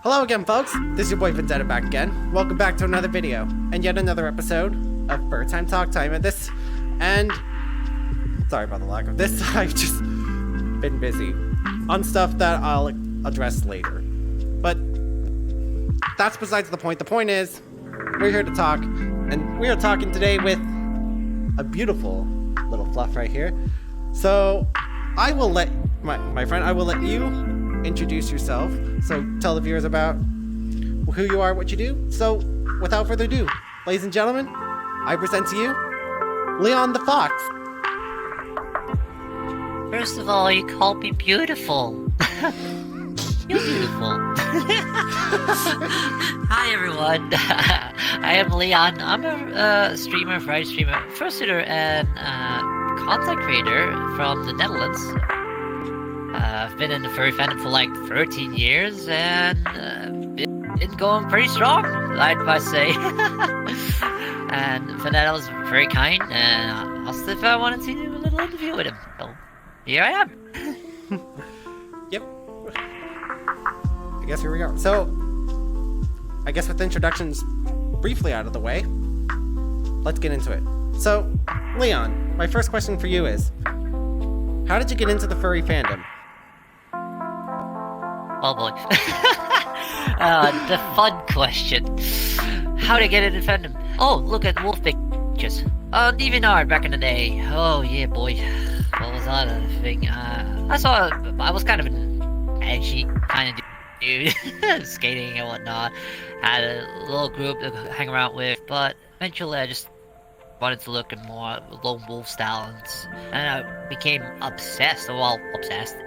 Hello again, folks. This is your boy Vendetta back again. Welcome back to another video and yet another episode of Furtime Talkime. Sorry about the lack of this. I've just been busy on stuff that I'll address later. But that's besides the point. The point is, we're here to talk, and we are talking today with a beautiful little fluff right here. So I will let my friend. I will let you introduce yourself. So tell the viewers about who you are, what you do. So without further ado, ladies and gentlemen, I present to you Leon the Fox. First of all, you called me beautiful. You're beautiful. Hi everyone. I am Leon. I'm a streamer, variety streamer, fursuiter, and content creator from the Netherlands. I've been in the furry fandom for like 13 years and been going pretty strong, I must say. And Vendetta was very kind and asked if I wanted to do a little interview with him. So here I am. Yep. I guess here we go. So, I guess with introductions briefly out of the way, let's get into it. So, Leon, my first question for you is, how did you get into the furry fandom? Oh boy. The fun question. How to get into fandom? Oh, look at wolf pictures. DeviantArt back in the day. Oh yeah, boy. What was that thing? I was kind of an edgy kind of dude. Skating and whatnot. Had a little group to hang around with, but eventually I just wanted to look at more lone wolf style, and I became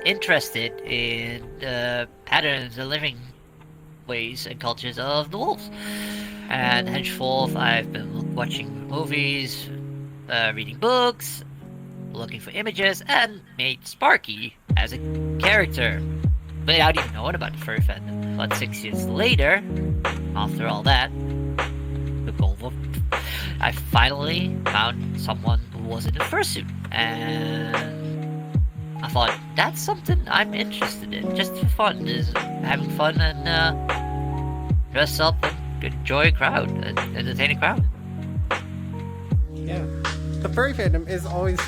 interested in the patterns and living ways and cultures of the wolves. And henceforth, I've been watching movies, reading books, looking for images, and made Sparky as a character without even knowing about the furry fandom. But 6 years later, after all that, I finally found someone who was in a fursuit, and I thought, that's something I'm interested in, just for fun, is having fun and dress up and enjoy a crowd, and entertain a crowd. Yeah, the furry fandom is always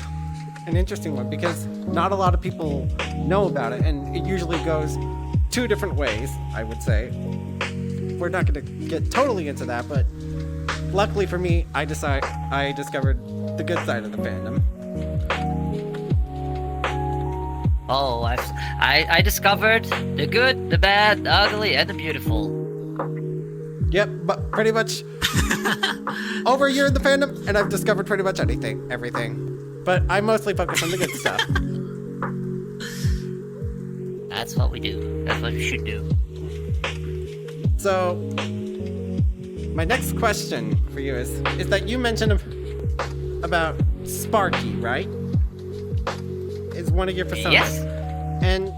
an interesting one because not a lot of people know about it, and it usually goes two different ways, I would say. We're not going to get totally into that, but luckily for me, I discovered the good side of the fandom. Oh, I discovered the good, the bad, the ugly, and the beautiful. Yep, but pretty much over a year in the fandom, and I've discovered pretty much everything. But I mostly focus on the good stuff. That's what we do. That's what we should do. So, my next question for you is that you mentioned about Sparky, right? Is one of your personas. Yes. And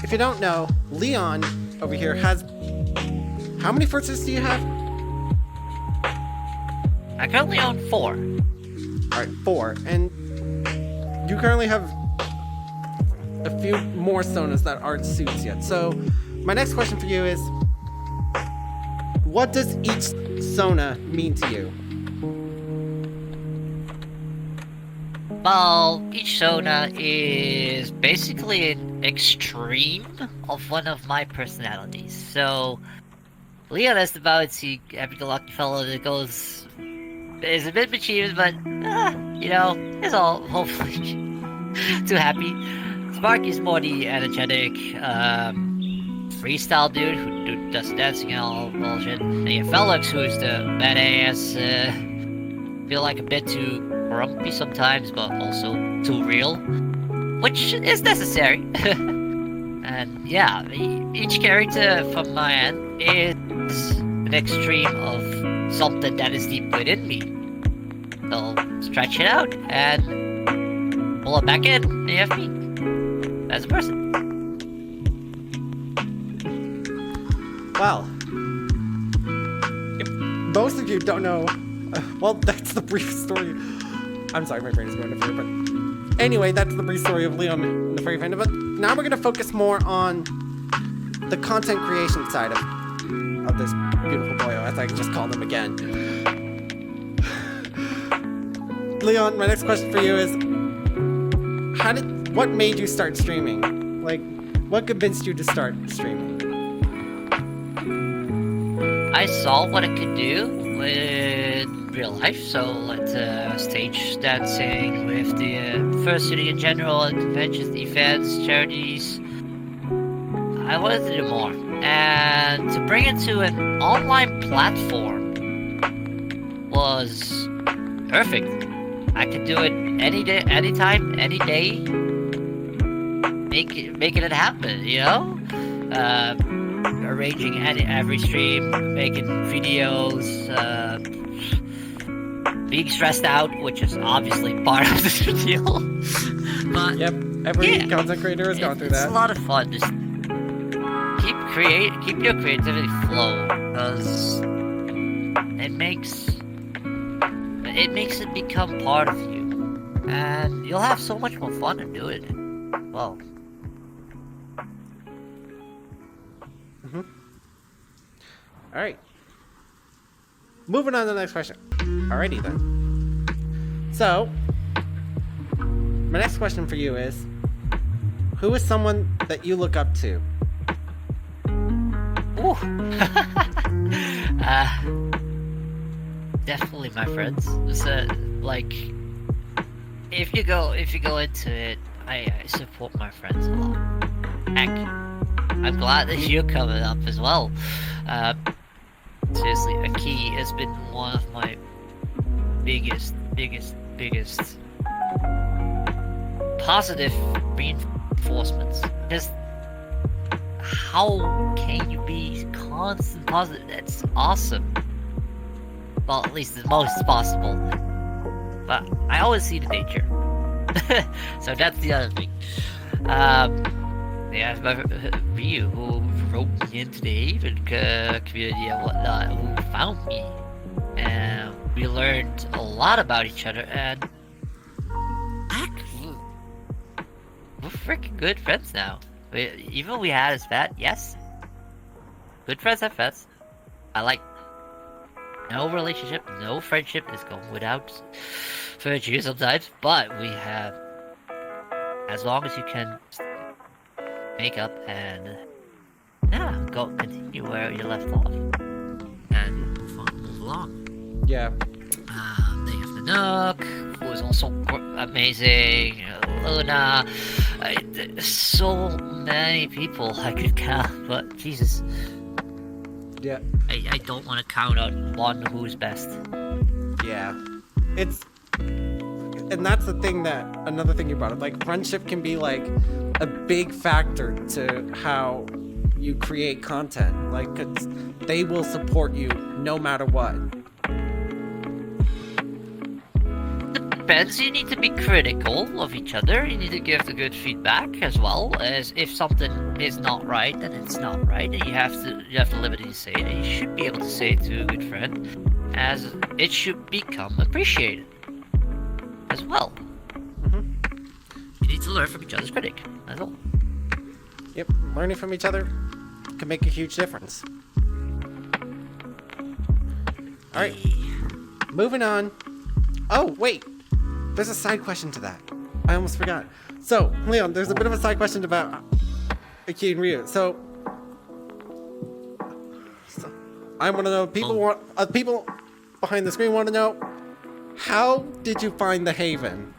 if you don't know, Leon over here has... How many fursuits do you have? I currently own 4. Alright, 4. And you currently have a few more sonas that aren't suits yet. So, my next question for you is, what does each Sona mean to you? Well, each Sona is basically an extreme of one of my personalities. So, Leon is the bouncy, happy-go-lucky fellow that is a bit mischievous, but, is all hopefully too happy. Sparky's more the energetic, freestyle dude who does dancing and all bullshit. And you have Felix, who's the badass, feel like a bit too grumpy sometimes, but also too real, which is necessary. And yeah, each character from my end is an extreme of something that is deep within me. So stretch it out and pull it back in, and you have me as a person. Well, if most of you don't know, well, that's the brief story. I'm sorry, my brain is going to further, but anyway, that's the brief story of Leon and the furry fandom. But now we're going to focus more on the content creation side of of this beautiful boyo, as I just called him again. Leon, my next question for you is, what made you start streaming? Like, what convinced you to start streaming? I saw what it could do in real life, so like stage dancing with the first city in general, and conventions, events, charities. I wanted to do more, and to bring it to an online platform was perfect. I could do it any day, anytime, any day. Making it happen, you know? Arranging every stream, making videos, being stressed out, which is obviously part of the deal. But yep, every content creator has gone through that. It's a lot of fun. Just keep your creativity flow, because it makes it become part of you, and you'll have so much more fun in doing it. Well. Alright. Moving on to the next question. Alrighty then. So, my next question for you is, who is someone that you look up to? Ooh. Definitely my friends. So, like, if you go into it, I support my friends a lot. Heck, I'm glad that you're coming up as well. Seriously, Aki has been one of my biggest positive reinforcements. Just how can you be constant positive? That's awesome. Well, at least as most as possible. But I always see the danger. So that's the other thing. Yeah, Ryu, who wrote me into the Haven community and whatnot, who found me. And we learned a lot about each other, and we're freaking good friends now. Even we had a spat, yes. Good friends have fets. I like no relationship, no friendship is going without virtue sometimes, but we have, as long as you can make up and continue where you left off and move along. Yeah. They have the Nook, who is also amazing. Luna, so many people I could count, but Jesus. Yeah. I don't want to count on one who's best. Yeah. And that's the thing another thing you brought up, like friendship can be like a big factor to how you create content, like 'cause they will support you no matter what. Depends, you need to be critical of each other, you need to give the good feedback as well, as if something is not right, then it's not right, and you have the liberty to say it, and you should be able to say it to a good friend, as it should become appreciated as well. You need to learn from each other's critic, that's all. Yep, learning from each other can make a huge difference. Alright, moving on. Oh, wait, there's a side question to that. I almost forgot. So, Leon, there's a bit of a side question about Aki and Ryu. So I want to know, people behind the screen want to know, how did you find the Haven?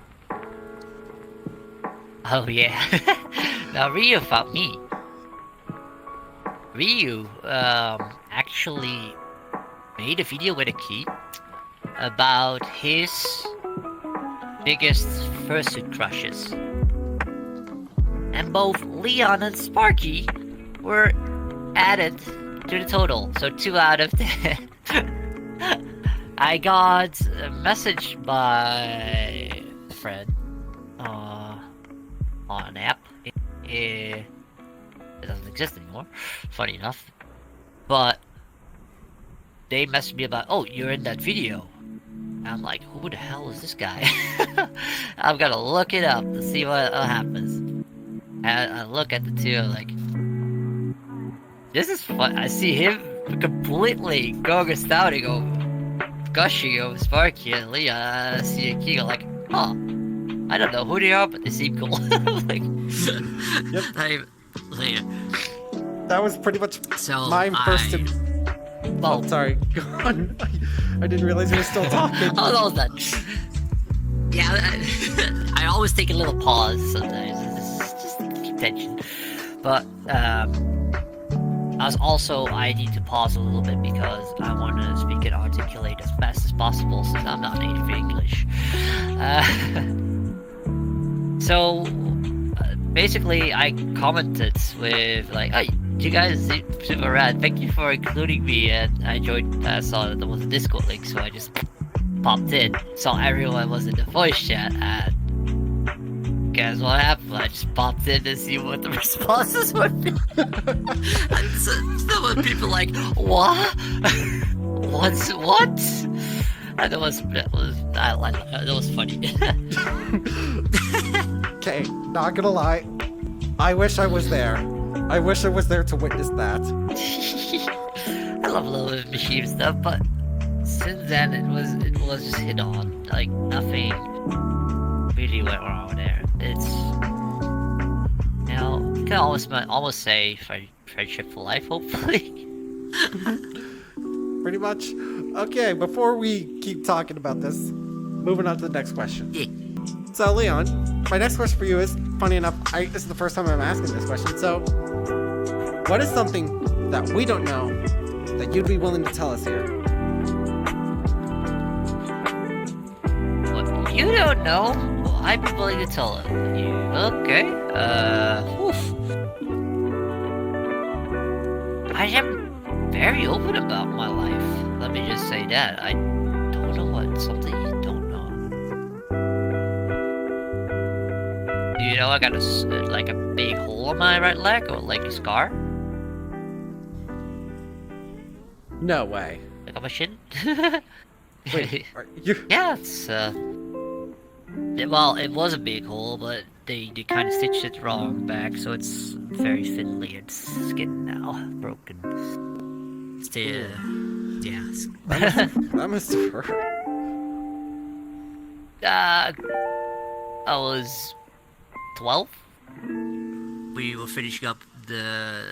Oh yeah. Now Ryu found me. Ryu actually made a video with Aki about his biggest fursuit crushes. And both Leon and Sparky were added to the total. So 2 out of 10. I got a message by a friend on an app. It doesn't exist anymore, funny enough. But they messaged me about, oh, you're in that video. And I'm like, who the hell is this guy? I'm gonna look it up to see what happens. And I look at the two, I'm like, this is fun. I see him completely going astounding over, gushing over Sparky and Leon, seeing King, like, huh, I don't know who they are, but they seem cool. Like, Yep. Later. That was pretty much So my first. Well, Oh, sorry. Go on. I didn't realize you were still talking. oh, that was that. Yeah, I always take a little pause sometimes, just to keep tension. But I need to pause a little bit because I want to speak and articulate as fast as possible since I'm not native English. So basically, I commented with like, "Hey, you guys seem super rad. Thank you for including me." And I joined. I saw that there was a Discord link, so I just popped in. Saw everyone was in the voice chat, and guess what happened? I just popped in to see what the responses would be. And some of people like, "What? What?" And that was funny. Okay, not gonna lie. I wish I was there. I wish I was there to witness that. I love little machine stuff, but since then it was just hit on. Like nothing really went wrong there. It's you can almost say friendship for life, hopefully. Pretty much. Okay, before we keep talking about this, moving on to the next question. Yeah. So, Leon, my next question for you is, funny enough, this is the first time I'm asking this question. So, what is something that we don't know that you'd be willing to tell us here? What you don't know? Well, I'd be willing to tell it. You okay? I am very open about my life. Let me just say that. I don't know what something you don't know. Do you know I got a big hole on my right leg, or like a scar? No way. Like on my shin? Wait, are you... Yeah, it's well, it was a big hole, but they kind of stitched it wrong back, so it's very thin layered skin now, broken. Still, yeah. That must have hurt. I was 12. We were finishing up the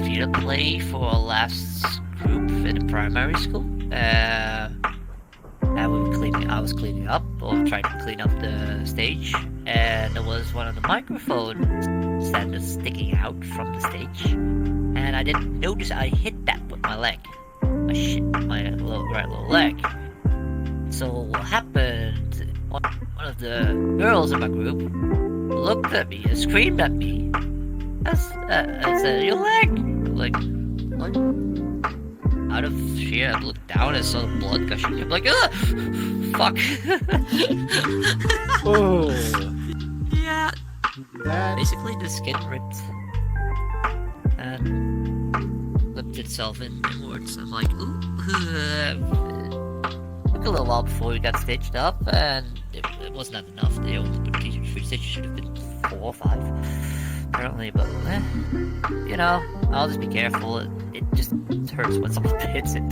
theater play for our last group in the primary school. I was cleaning up, or trying to clean up the stage, and there was one of the microphone standards sticking out from the stage, and I didn't notice I hit that with my leg. I shit my right little leg. So what happened? One of the girls in my group looked at me and screamed at me. I said, "Your leg!" Like, what? Out of fear, I looked down and saw the blood gushing. I'm like, ugh! Fuck. Oh. Yeah. Basically, the skin ripped and flipped itself inwards. I'm like, ooh. Took a little while before we got stitched up, and it wasn't enough. They only put 3 stitches, should have been 4 or 5. Apparently, but I'll just be careful. It just hurts when someone hits it.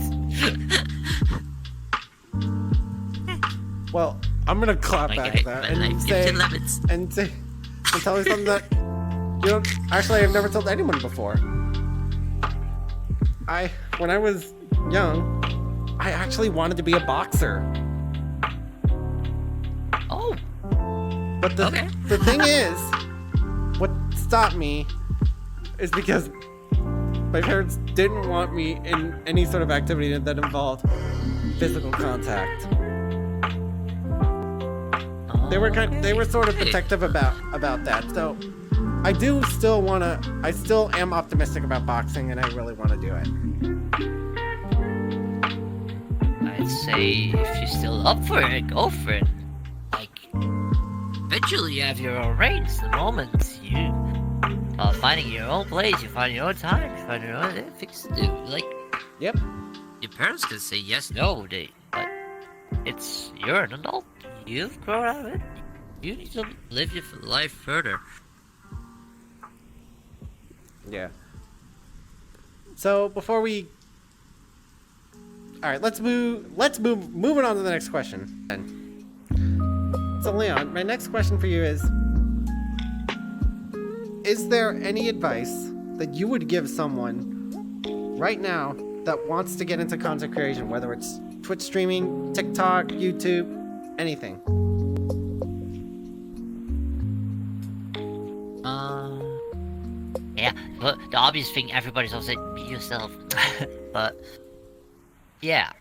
Well, I'm gonna clap back at that and tell you something that I've never told anyone before. When I was young, I actually wanted to be a boxer. Oh. But the thing is, what stopped me is because my parents didn't want me in any sort of activity that involved physical contact. They were sort of protective about that. So I still am optimistic about boxing, and I really want to do it. I'd say if you're still up for it, go for it. Like, eventually you have your own reins. The moment you finding your own place, you find your own time, you find your own things to do. Like, yep. Your parents can say yes, no, but you're an adult. You've grown out of it. You need to live your life further. Yeah. So before we All right, moving on to the next question. So Leon, my next question for you is there any advice that you would give someone right now that wants to get into content creation, whether it's Twitch streaming, TikTok, YouTube, anything? Yeah, but the obvious thing everybody's always saying, be yourself. But yeah,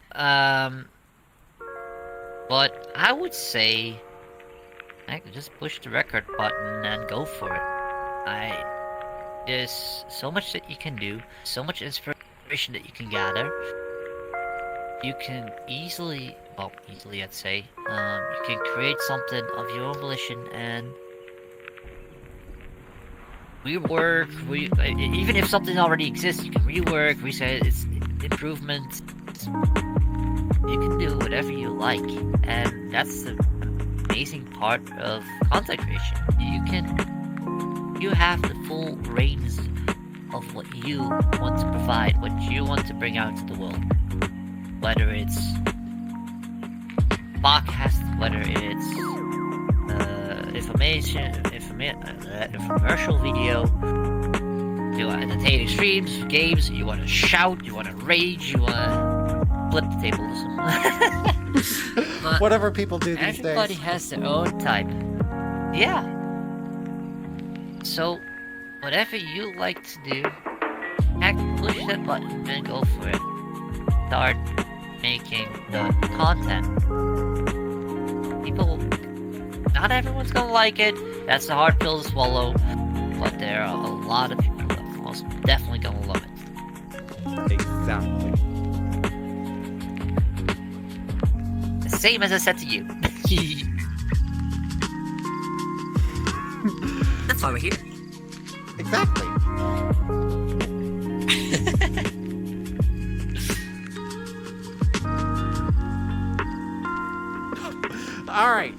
but I would say I could just push the record button and go for it. There's so much that you can do, so much inspiration that you can gather. You can easily I'd say, you can create something of your own volition and rework, even if something already exists, you can rework, reset, it's improvements. You can do whatever you like, and that's the amazing part of content creation. You have the full reins of what you want to provide, what you want to bring out to the world. Whether it's podcast, whether it's infomercial video, you want entertaining streams, games, you want to shout, you want to rage, you want to flip the table or something. Whatever people do these days. Everybody has their own type. Yeah. So, whatever you like to do, push that button and go for it. Start making the content. Not everyone's gonna like it. That's a hard pill to swallow. But there are a lot of people that are most definitely gonna love it. Exactly. The same as I said to you. That's why we're here. Exactly. All right.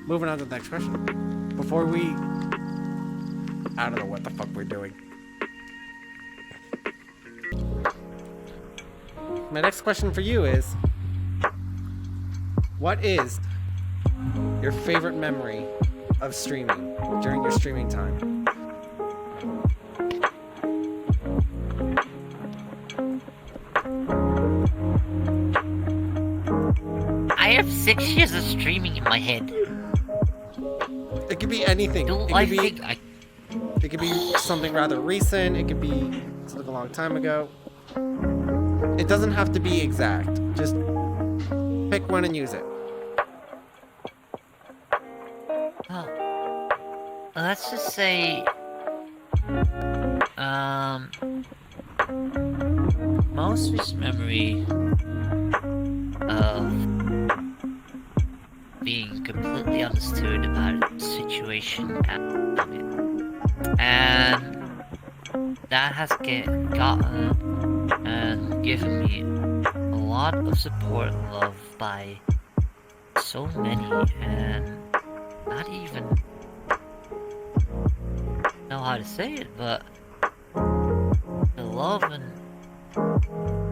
Moving on to the next question. Before we... I don't know what the fuck we're doing. My next question for you is... What is your favorite memory of streaming during your streaming time? I have 6 years of streaming in my head. It could be anything. It could be something rather recent. It could be something a long time ago. It doesn't have to be exact. Just pick one and use it. Let's just say, most recent memory of being completely understood about the situation and that has gotten and given me a lot of support and love by so many, and not even know how to say it, but the love and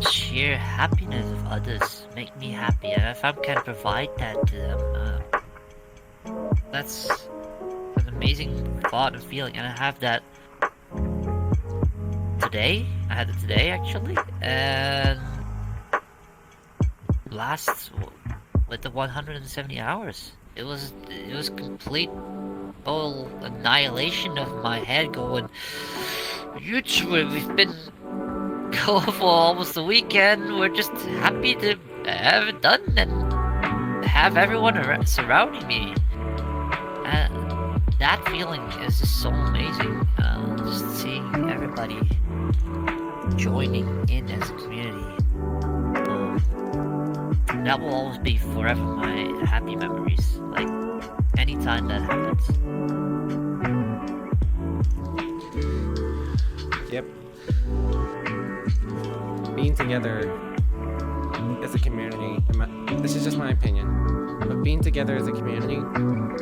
sheer happiness of others make me happy, and if I can provide that to them, that's an amazing thought and feeling, and I have that today. I had it today actually, and last with the 170 hours. It was complete total annihilation of my head going, YouTube, we've been going for almost a weekend, we're just happy to have it done and have everyone surrounding me. And that feeling is just so amazing, just seeing everybody joining in as a community. That will always be forever my happy memories, like anytime that happens. Yep. Being together as a community, this is just my opinion, but being together as a community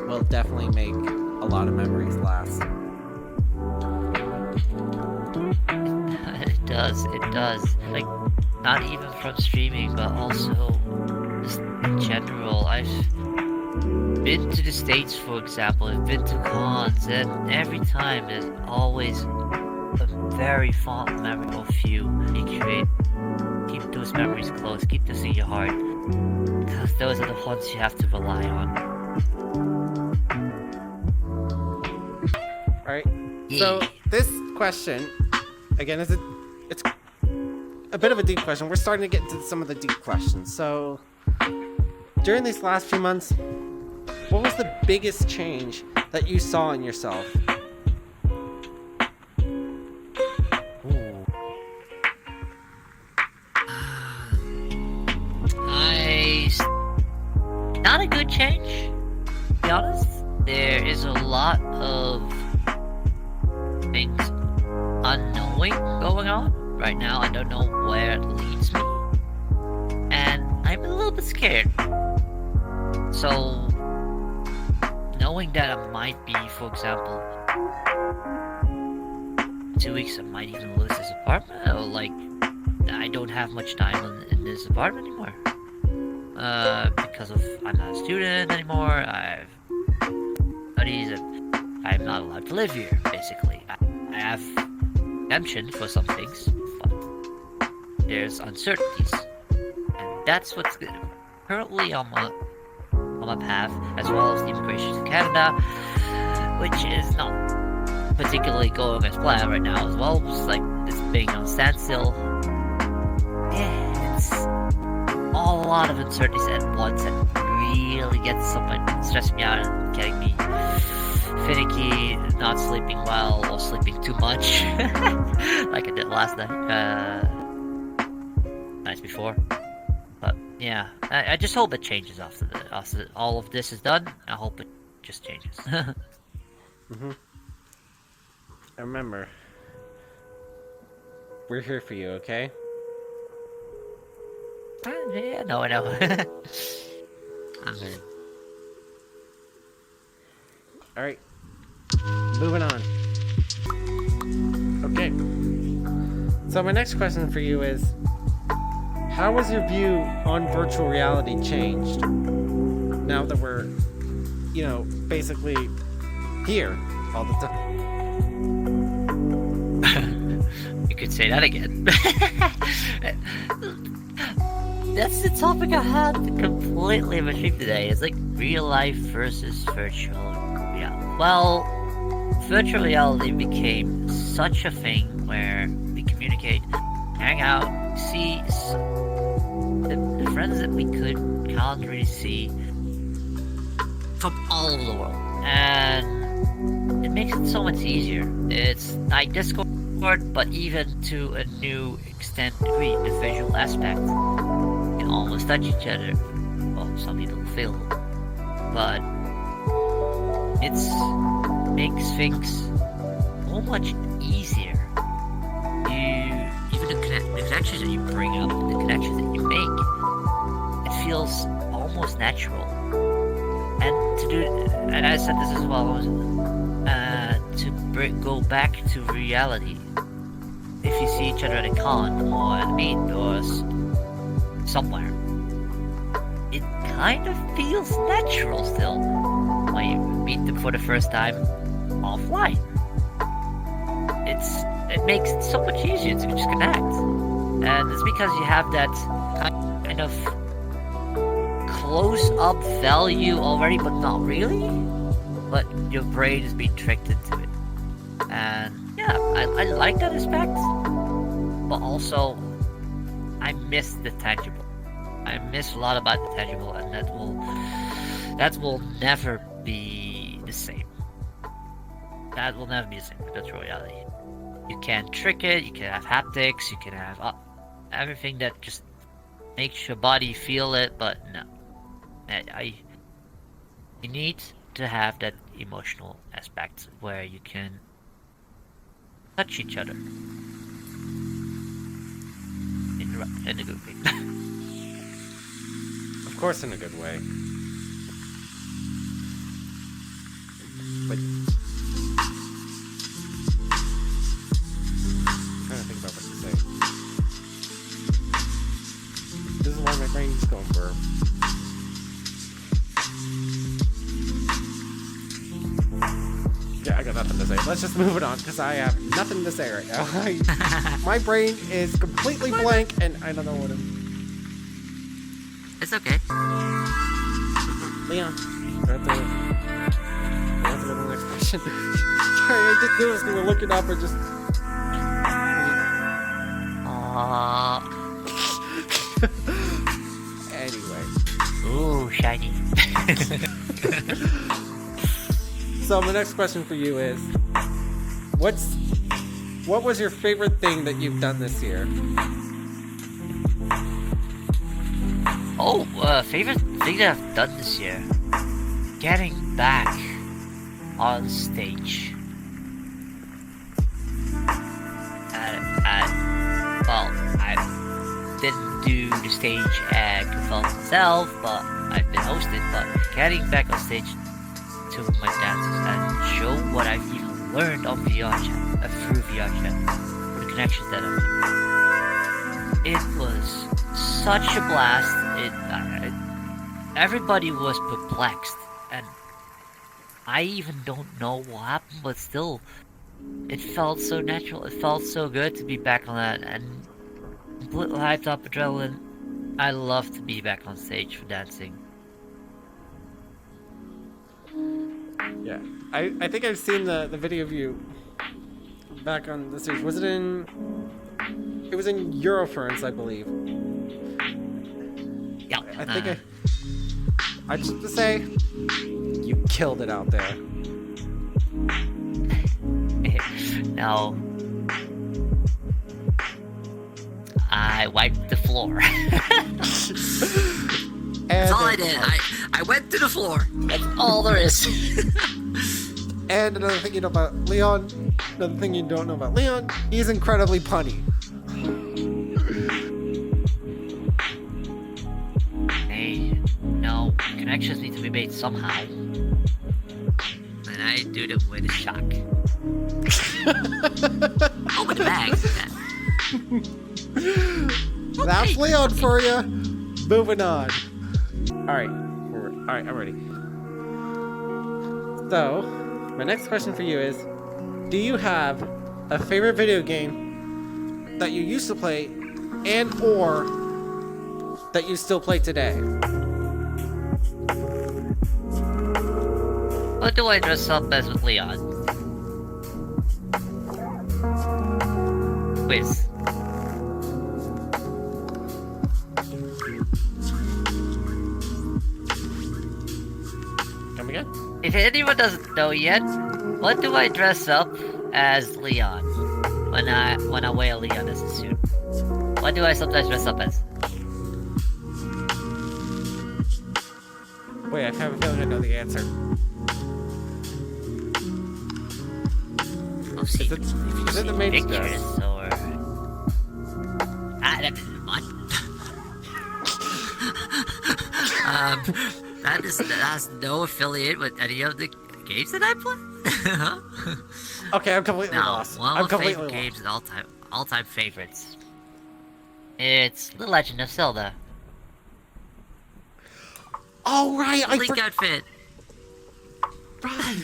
will definitely make a lot of memories last. It does. It does. Like, not even from streaming, but also just in general. I've been to the States, for example. I've been to cons, and every time there's always a very fond memory of you. You create, keep those memories close, keep those in your heart, because those are the ones you have to rely on. Alright, so this question, again, it's a bit of a deep question. We're starting to get into some of the deep questions. So, during these last few months, what was the biggest change that you saw in yourself? Not a good change, to be honest. There is a lot of things unknowing going on right now. I don't know where it leads me, and I'm a little bit scared. So, knowing that I might be, for example, 2 weeks I might even lose this apartment, or like, I don't have much time in this apartment anymore. Because of I'm not a student anymore, I've studies, and I'm not allowed to live here, basically. I have exemption for some things, but there's uncertainties. And that's what's currently on my path, as well as the immigration to Canada, which is not particularly going as planned right now as well. It's like it's being on standstill. Yeah, it's a lot of uncertainties at once and really gets stressing me out and getting me finicky, not sleeping well or sleeping too much like I did last night, nights before. But yeah, I just hope it changes after all of this is done. I hope it just changes. I remember, we're here for you, okay? Yeah, no, I know. Alright, moving on. Okay. So my next question for you is, how has your view on virtual reality changed now that we're, basically here all the time? You could say that again. That's the topic I had completely in my stream today. It's like real life versus virtual reality. Well, virtual reality became such a thing where we communicate, hang out, see the friends that we can't really see from all over the world. And it makes it so much easier. It's like Discord, but even to a new extent degree, the visual aspect. You can almost touch each other. Well, some people feel. But it makes things so much easier. Even the connections that you bring up, the connections that you make, it feels almost natural. And I said this as well, to go back to reality. If you see each other at a con or at a meet or somewhere, it kind of feels natural still when you meet them for the first time offline. It makes it so much easier to just connect, and it's because you have that kind of close-up value already, but not really. But your brain is being tricked into it, and yeah, I like that aspect. But also, I miss the tangible. I miss a lot about the tangible, and that will never be the same. That will never be the same with virtual reality. You can trick it. You can have haptics. You can have everything that just makes your body feel it. But no, you need to have that emotional aspect where you can touch each other in a good way. Of course, in a good way. But I'm trying to think about what to say. brain's going for. Yeah, I got nothing to say. Let's just move it on, because I have nothing to say right now. My brain is completely blank, and I don't know what It's okay. Leon, we have to go to the next question. Sorry, I just knew I was going to look it up or just... Anyway. Ooh, shiny. So my next question for you is, what was your favorite thing that you've done this year? Oh, favorite thing that I've done this year? Getting back on stage. Well, I didn't do the stage at Confirm itself, but I've been hosting, but getting back on stage to my dances and show what I've even learned on VR chat, through VR chat, for the connections that I've made. It was such a blast. Everybody was perplexed, and I even don't know what happened, but still, it felt so natural. It felt so good to be back on that, and completely hyped up adrenaline. I love to be back on stage for dancing. Yeah, I think I've seen the video of you back on the stage. Was it in... It was in Eurofurence, I believe. Yeah. I think I just have to say, you killed it out there. No. I wiped the floor. That's all I did. I went to the floor. That's all there is. And another thing you know about Leon, another thing you don't know about Leon, he's incredibly punny. Hey, no, connections need to be made somehow. And I do them with a shock. Oh, with the bags. That's Leon for you. Moving on. Alright, I'm ready. So, my next question for you is, do you have a favorite video game that you used to play and or that you still play today? What do I dress up as with Leon? Quiz. Come again? If anyone doesn't know yet, what do I dress up as Leon when I wear Leon as a suit? What do I sometimes dress up as? Wait, I have a feeling I know the answer. Oh, see, Is it the main pictures dress? or that isn't much. That has no affiliate with any of the games that I play. Okay, I'm completely lost. One of my favorite games and all-time favorites. It's The Legend of Zelda. Oh right, Link outfit. Right.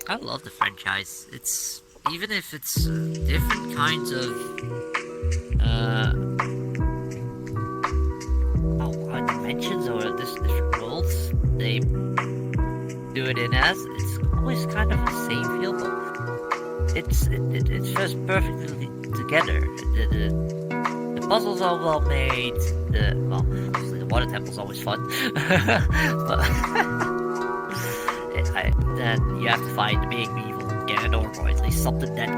I love the franchise. It's even if it's different kinds of dimensions or different worlds they do it in as, it's always kind of the same feel, but it feels perfectly together. The puzzles are well made. Obviously the water temple's always fun, but then you have to find the big evil Ganondorf, or at least something that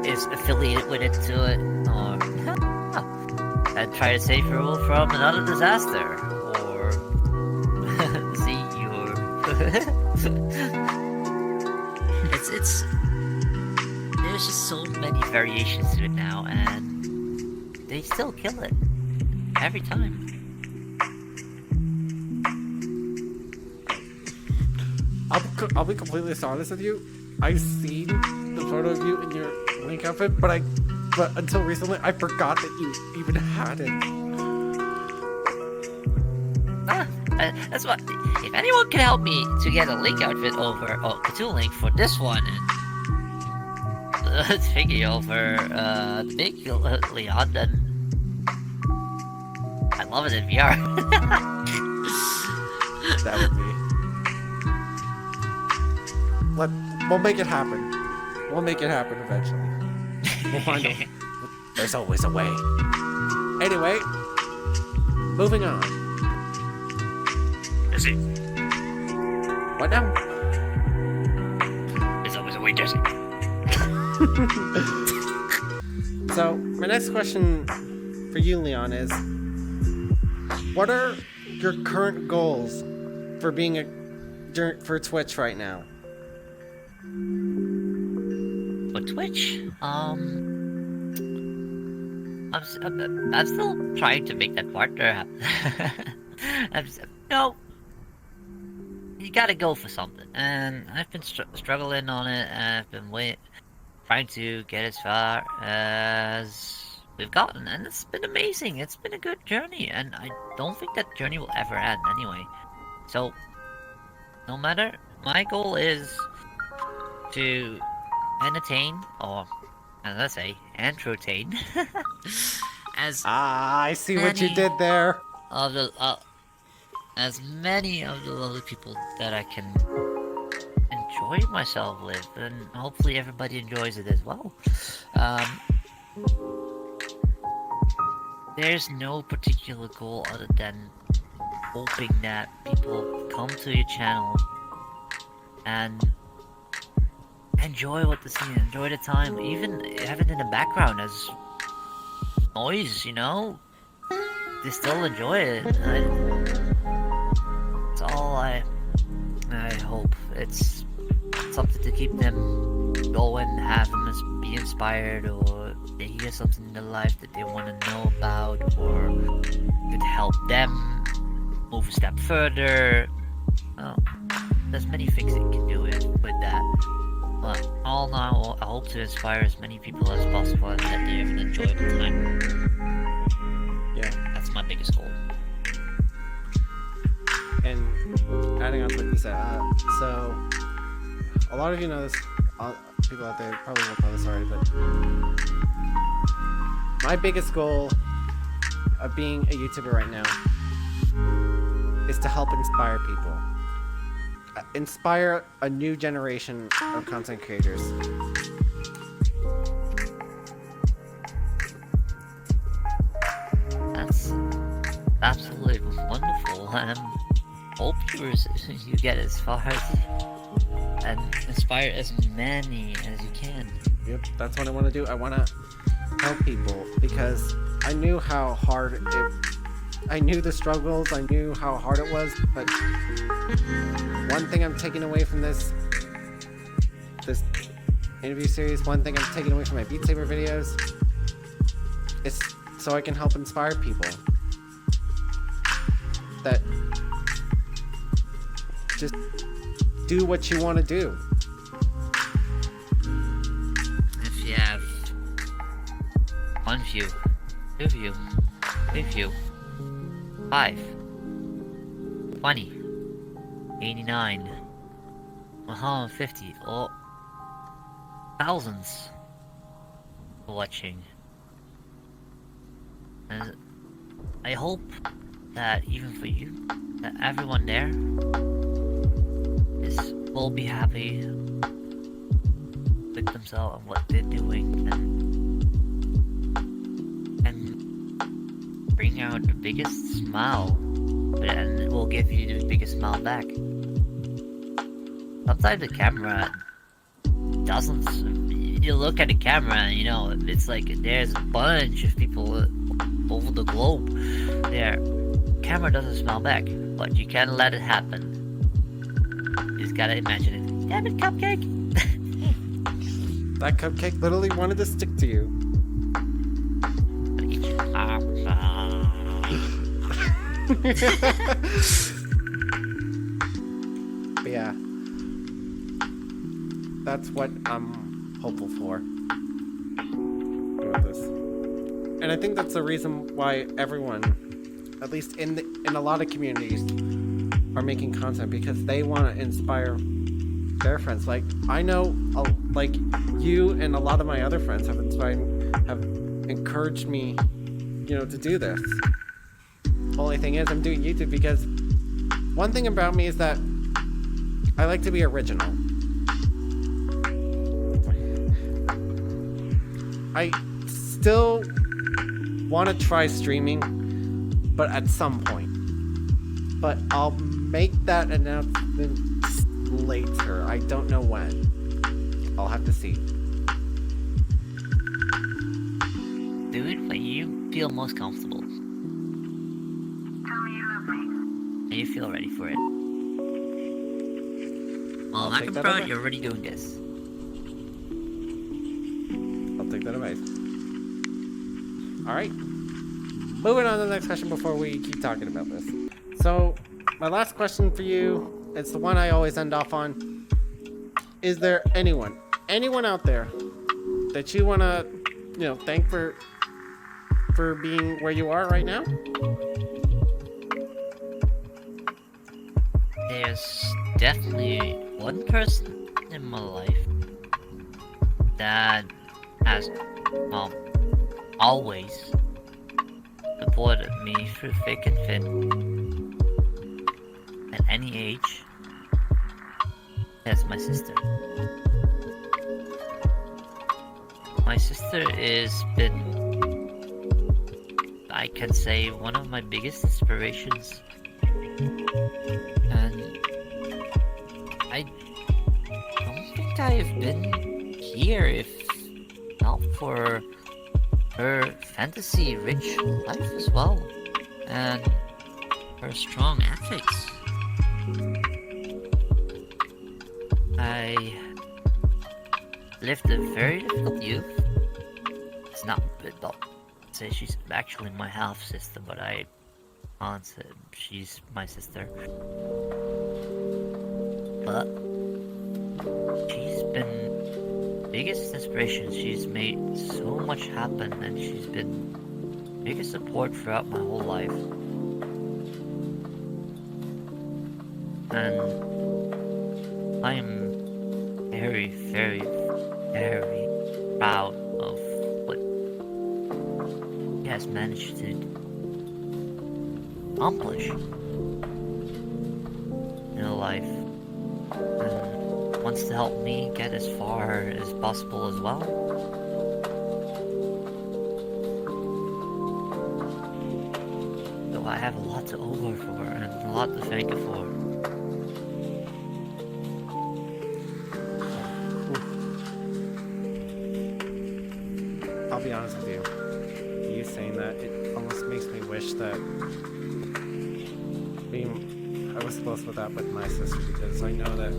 is affiliated with it to it, or and try to save your world from another disaster, or see your it's there's just so many variations to it now, and they still kill it every time. I'll be completely honest with you. I've seen the photo of you in your Link outfit, but I but until recently, I forgot that you even had it. That's what. If anyone can help me to get a Link outfit over, Katoon Link for this one, and figure over the big Leon, then I love it in VR. That would be. We'll make it happen. We'll make it happen eventually. We'll find out. There's always a way. Anyway, moving on. Is it? What now? There's always a way, Jesse. So, my next question for you, Leon, is what are your current goals for being for Twitch right now? For Twitch, I'm still trying to make that partner happen. You gotta go for something, and I've been struggling on it, and I've been trying to get as far as we've gotten, and it's been amazing. It's been a good journey, and I don't think that journey will ever end anyway. So, no matter, my goal is to entertain, or let's say, entertain, I see what you did there. As many of the lovely people that I can enjoy myself with, and hopefully everybody enjoys it as well. There's no particular goal other than hoping that people come to your channel and enjoy what they see, enjoy the time, even have it in the background as noise, you know? They still enjoy it. That's all I hope. It's something to keep them going, have them be inspired, or they hear something in their life that they want to know about, or could help them move a step further. Oh, there's many things that you can do with that. But all in all, I hope to inspire as many people as possible and that they have an enjoyable time. Yeah. That's my biggest goal. And adding on to what you said, so a lot of you know this, people out there probably won't know this already, but my biggest goal of being a YouTuber right now is to help inspire people. Inspire a new generation of content creators. That's absolutely wonderful, and hope you get as far as and inspire as many as you can. Yep, that's what I want to do. I want to help people because I knew how hard I knew the struggles, I knew how hard it was, but one thing I'm taking away from this interview series, one thing I'm taking away from my Beat Saber videos is so I can help inspire people that just do what you want to do. If you have 1 view, 2 view, 3 view, 5, 20, 89, 150, or thousands watching. And I hope that even for you, that everyone there will be happy with themselves and what they're doing, and bring out the biggest smile, and it will give you the biggest smile back. Sometimes the camera doesn't. You look at the camera and, you know, it's like there's a bunch of people over the globe. Their camera doesn't smile back, but you can't let it happen. You just gotta imagine it. Damn it, Cupcake! That cupcake literally wanted to stick to you. But yeah, that's what I'm hopeful for with And I think that's the reason why everyone, at least in a lot of communities, are making content, because they want to inspire their friends. Like, I know, like, you and a lot of my other friends have encouraged me, to do this. Only thing is, I'm doing YouTube because one thing about me is that I like to be original. I still want to try streaming, but at some point. But I'll make that announcement later. I don't know when. I'll have to see. Do it when you feel most comfortable. Tell me you love me. And you feel ready for it. Well, I'll I take can that proud over. you're already doing this. I'll take that advice. Alright. Moving on to the next question before we keep talking about this. So, my last question for you, it's the one I always end off on. Is there anyone out there that you want to, thank for being where you are right now? There's definitely one person in my life that has, always supported me through thick and thin. At any age. That's my sister. My sister has been, I can say, one of my biggest inspirations. And I don't think I've been here if not for her fantasy-rich life as well, and her strong ethics. I lived a very difficult youth. It's not well, say she's actually my half sister, but I can't say she's my sister. But she's been biggest inspiration. She's made so much happen, and she's been biggest support throughout my whole life. And I am very, very, very proud of what she has managed to accomplish in her life, and wants to help me get as far as possible as well. So I have a lot to owe her for, and a lot to thank her for. I'll be honest with you. You saying that, it almost makes me wish that I was close with that with my sister, because I know that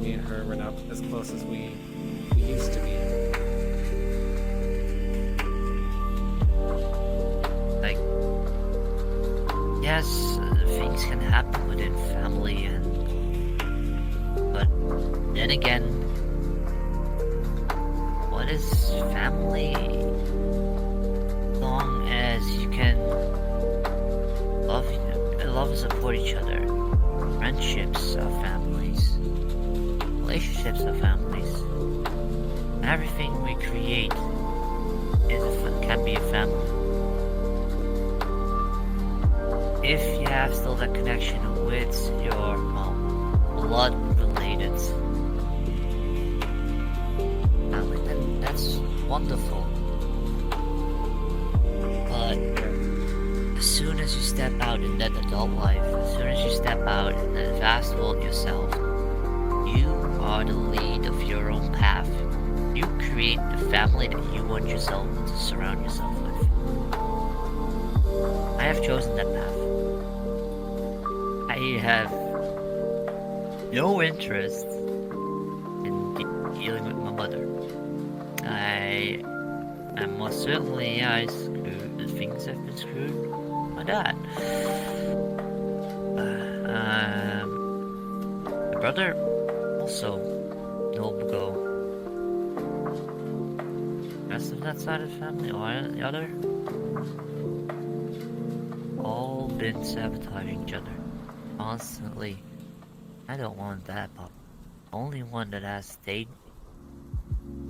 me and her were not as close as we used to be. Like, yes, things can happen within family, but then again, what is family? As long as you can love and support each other. Friendships are families. Relationships are families. Everything we create can be a family. If you have still that connection with your blood related family, then that's wonderful. But as soon as you step out in that adult life, as soon as you step out in that vast world yourself, you are the lead of your own path. You create the family that you want yourself to surround yourself with. I have chosen that path. I have no interest in dealing with my mother. I am most certainly screwed the things I've been screwed my dad. My brother also no go. Rest of that side of the family or the other, All been sabotaging each other constantly. I don't want that, but only one that has stayed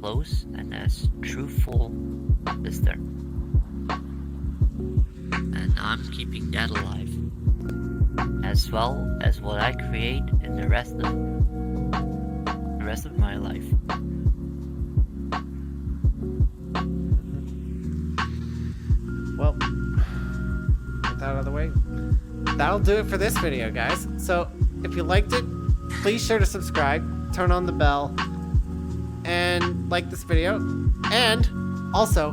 close and as truthful as there. And I'm keeping that alive, as well as what I create in the rest of my life. Well, with that out of the way, that'll do it for this video, guys. So if you liked it, please sure to subscribe, turn on the bell, and like this video. And also,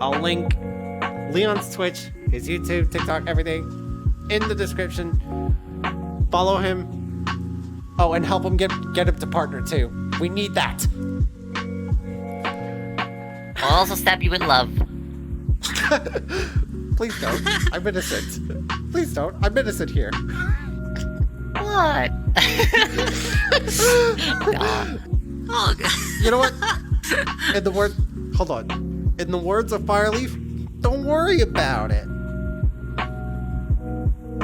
I'll link Leon's Twitch, his YouTube, TikTok, everything in the description. Follow him. Oh, and help him get him to partner too. We need that. I'll also stab you with love. Please don't. I'm innocent. Please don't. I'm innocent here. What? Oh, You know what? In the word, hold on. In the words of Fireleaf, don't worry about it.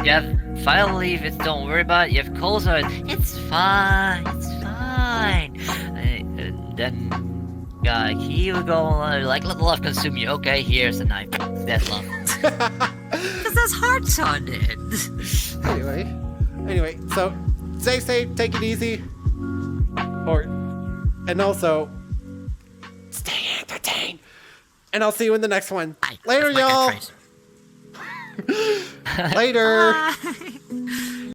You have finally, if it's don't worry about it. You have Coulson. It's fine. It's fine. And then he will go like, let love consume you. Okay, here's a knife. That's love. because that's hearts on it. Anyway, so stay safe, take it easy, and also stay entertained. And I'll see you in the next one. Bye. Later, That's my y'all. catchphrase. Later. Bye.